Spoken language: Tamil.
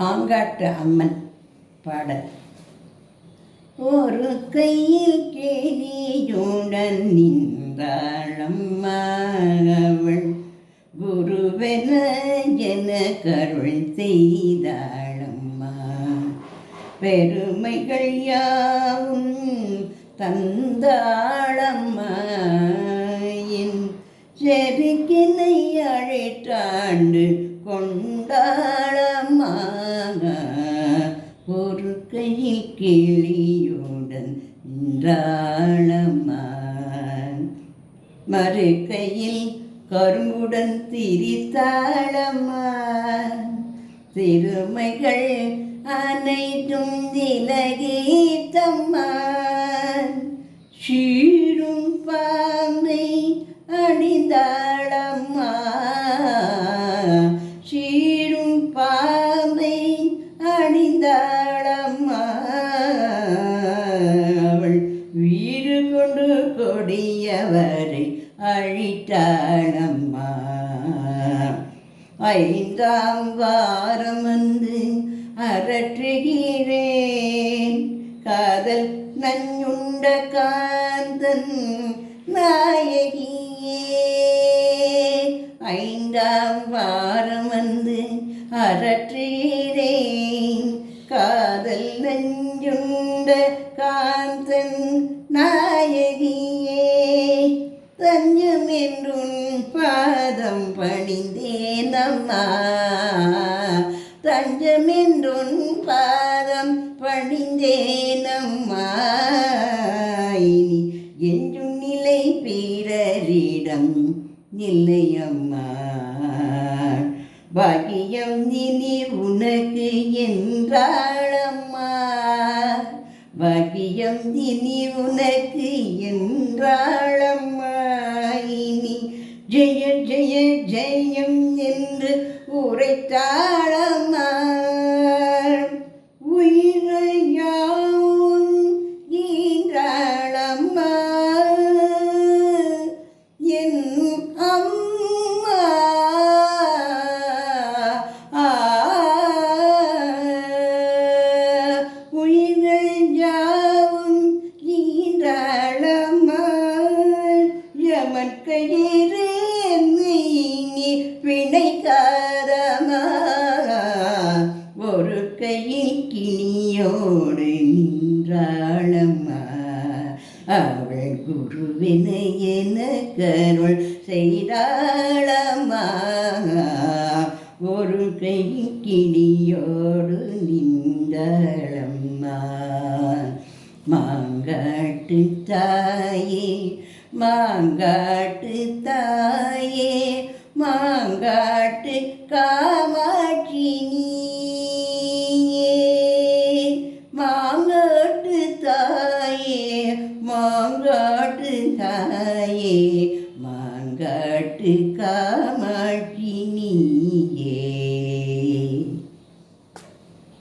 ஆங்காட்டு அம்மன் பாடல். ஒரு கையில் கேலியுடன் நின்றாளம்மா அவள், குருவென என கருள் செய்தாளம்மா. பெருமைகள் யாவும் தந்தாளம்மா, என் செருக்கினை அழைத்தாண்டு கொண்டாளம்மா. ஒரு கையில் கிளியுடன் நின்றாளம்மா, மறு கையில் கரும்புடன் திரித்தாளம்மா. சிறுமைகள் அனைத்தும் விலகித்தம்மா, சீரும் பாம்பை அணிந்தாளம்மா. சீரும் பாம்பை அணிந்தாளம்மா, அவள் வீறு கொண்டு கொடியவரை அழித்தாளம்மா. ஐந்தாம் வாரம் வந்து அரற்றுகிறேன், காதல் நஞ்சுண்ட காந்தன் நாயகியே. ஐந்தாம் வாரம் வந்து அரற்றுகிறேன், காதல் நஞ்சுண்ட காந்தன் நாயகியே. தஞ்சம் என்றும் பாதம் பணிந்தேனம்மா, தஞ்சம் என்றும் பாதம் பணிந்தேனம்மா. இனி என்றும் நிலை பிறரிடம் இல்லையம்மா, பாக்கியம் இனி உனக்கு என்றாளம்மா. பாக்கியம் இனி உனக்கு என்றாளம்மா. இனி ஜெய ஜெய ஜெயம் என்று உரைத்தாளம்மா. உயிர்கள் யாவும் ஈன்றாளம்மா, என் அம்மா. உயிர்கள் யாவும் ஈன்றாளம்மா, யமன் கயிறு நீ பிணைக்காதம்மா. ஒரு கையில் கிளியோடு நின்றாளம்மா, அவள் குருவின என கருள் செய்தாளம்மா. ஒரு கையில் கிளியோடு நின்றாளம்மா. மாங்காட்டு தாயே, மாங்காட்டு தாயே, மாங்காட்டு காமாட்சி நீயே. மாங்காட்டு தாயே, மாங்காட்டு தாயே, மாங்காட்டு காமாட்சி